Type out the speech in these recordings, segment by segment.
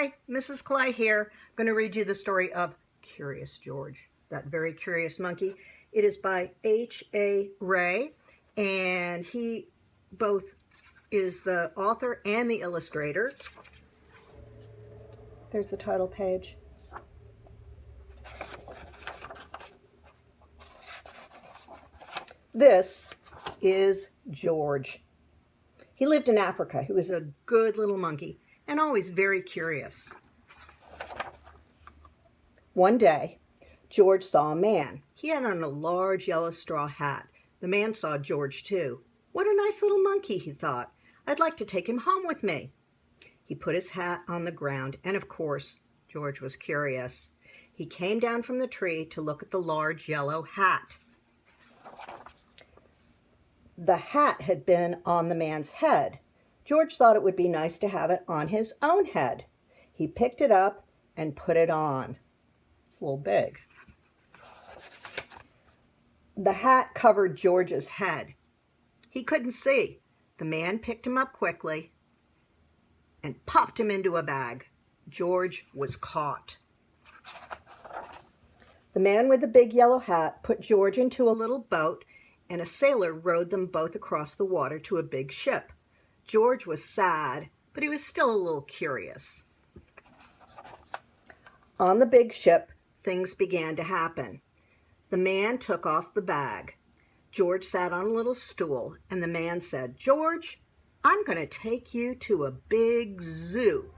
Hi, Mrs. Clay here. I'm going to read you the story of Curious George, that very curious monkey. It is by H.A. Rey, and he both is the author and the illustrator. There's the title page. This is George. He lived in Africa. He was a good little monkey and always very curious. One day, George saw a man. He had on a large yellow straw hat. The man saw George too. What a nice little monkey, he thought. I'd like to take him home with me. He put his hat on the ground, and of course, George was curious. He came down from the tree to look at the large yellow hat. The hat had been on the man's head. George thought it would be nice to have it on his own head. He picked it up and put it on. It's a little big. The hat covered George's head. He couldn't see. The man picked him up quickly and popped him into a bag. George was caught. The man with the big yellow hat put George into a little boat, and a sailor rowed them both across the water to a big ship. George was sad, but he was still a little curious. On the big ship, things began to happen. The man took off the bag. George sat on a little stool, and the man said, "George, I'm going to take you to a big zoo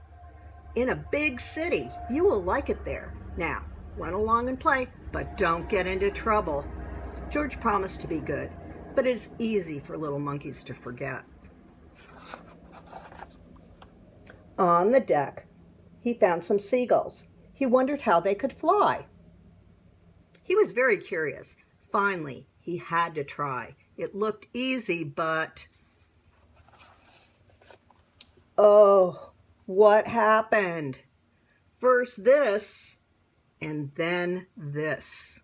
in a big city. You will like it there. Now, run along and play, but don't get into trouble." George promised to be good, but it's easy for little monkeys to forget. On the deck, he found some seagulls. He wondered how they could fly. He was very curious. Finally, he had to try. It looked easy, but... oh, what happened? First this, and then this.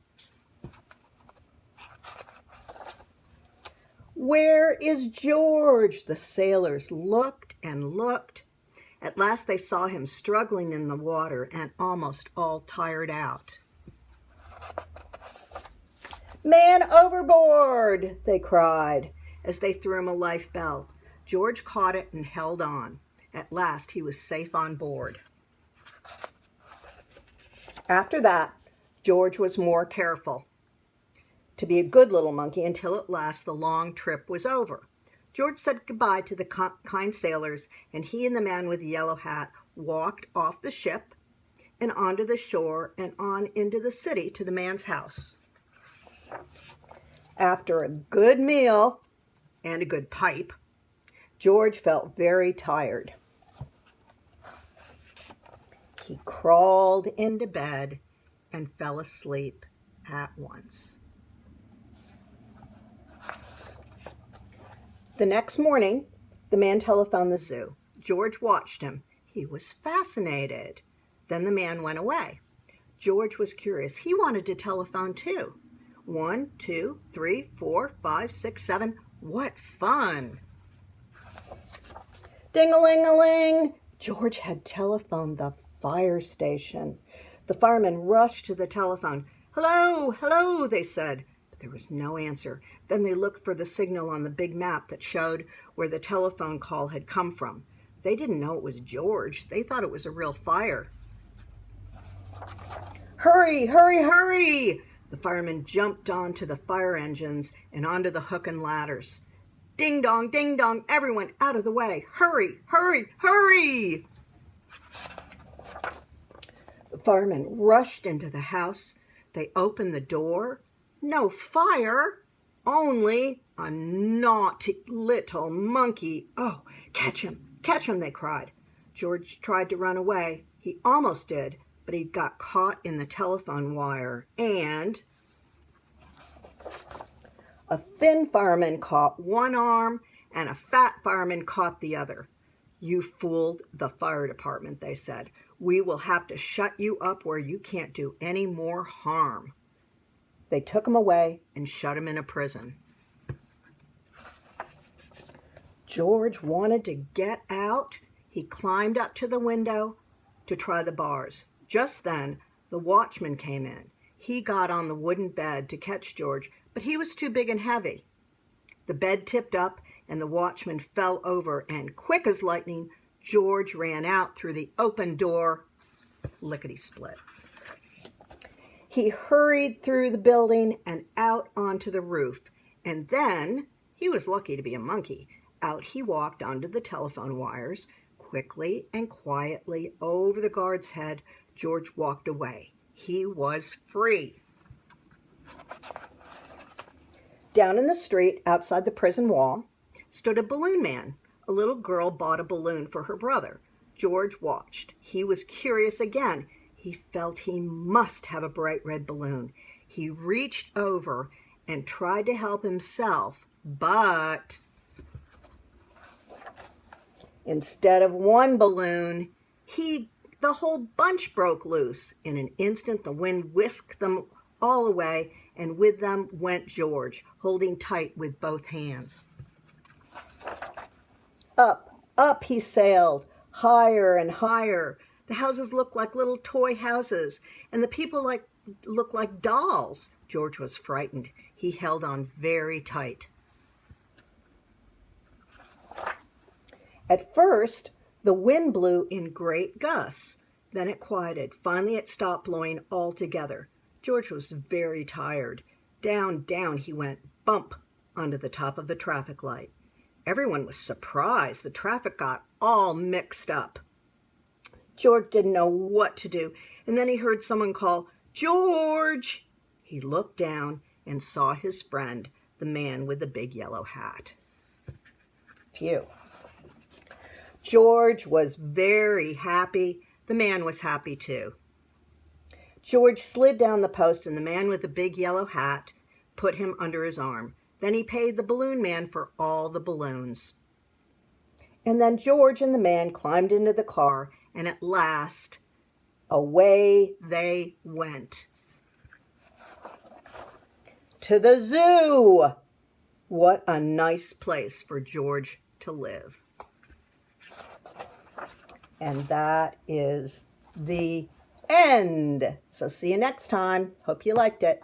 "Where is George?" The sailors looked and looked. At last they saw him struggling in the water and almost all tired out. "Man overboard!" they cried as they threw him a life belt. George caught it and held on. At last he was safe on board. After that, George was more careful to be a good little monkey until at last the long trip was over. George said goodbye to the kind sailors, and he and the man with the yellow hat walked off the ship and onto the shore and on into the city to the man's house. After a good meal and a good pipe, George felt very tired. He crawled into bed and fell asleep at once. The next morning, the man telephoned the zoo. George watched him. He was fascinated. Then the man went away. George was curious. He wanted to telephone too. 1, 2, 3, 4, 5, 6, 7. What fun! Ding-a-ling-a-ling! George had telephoned the fire station. The firemen rushed to the telephone. "Hello, hello," they said. But there was no answer. Then they looked for the signal on the big map that showed where the telephone call had come from. They didn't know it was George. They thought it was a real fire. "Hurry, hurry, hurry!" The firemen jumped onto the fire engines and onto the hook and ladders. "Ding dong, ding dong, everyone out of the way. Hurry, hurry, hurry!" The firemen rushed into the house. They opened the door. No fire, only a naughty little monkey. "Oh, catch him," they cried. George tried to run away. He almost did, but he got caught in the telephone wire, and a thin fireman caught one arm and a fat fireman caught the other. "You fooled the fire department," they said. "We will have to shut you up where you can't do any more harm." They took him away and shut him in a prison. George wanted to get out. He climbed up to the window, to try the bars. Just then, the watchman came in. He got on the wooden bed to catch George, but he was too big and heavy. The bed tipped up, and the watchman fell over, and quick as lightning, George ran out through the open door, lickety-split. He hurried through the building and out onto the roof, and then, he was lucky to be a monkey, out he walked onto the telephone wires. Quickly and quietly over the guard's head, George walked away. He was free. Down in the street outside the prison wall stood a balloon man. A little girl bought a balloon for her brother. George watched. He was curious again. He felt he must have a bright red balloon. He reached over and tried to help himself, but instead of one balloon, the whole bunch broke loose. In an instant, the wind whisked them all away, and with them went George, holding tight with both hands. Up, up he sailed, higher and higher. The houses looked like little toy houses, and the people looked like dolls. George was frightened. He held on very tight. At first, the wind blew in great gusts. Then it quieted. Finally, it stopped blowing altogether. George was very tired. Down, down he went, bump, onto the top of the traffic light. Everyone was surprised. The traffic got all mixed up. George didn't know what to do, and then he heard someone call, "George!" He looked down and saw his friend, the man with the big yellow hat. Phew. George was very happy. The man was happy too. George slid down the post, and the man with the big yellow hat put him under his arm. Then he paid the balloon man for all the balloons. And then George and the man climbed into the car, and at last, away they went. To the zoo! What a nice place for George to live. And that is the end. So see you next time. Hope you liked it.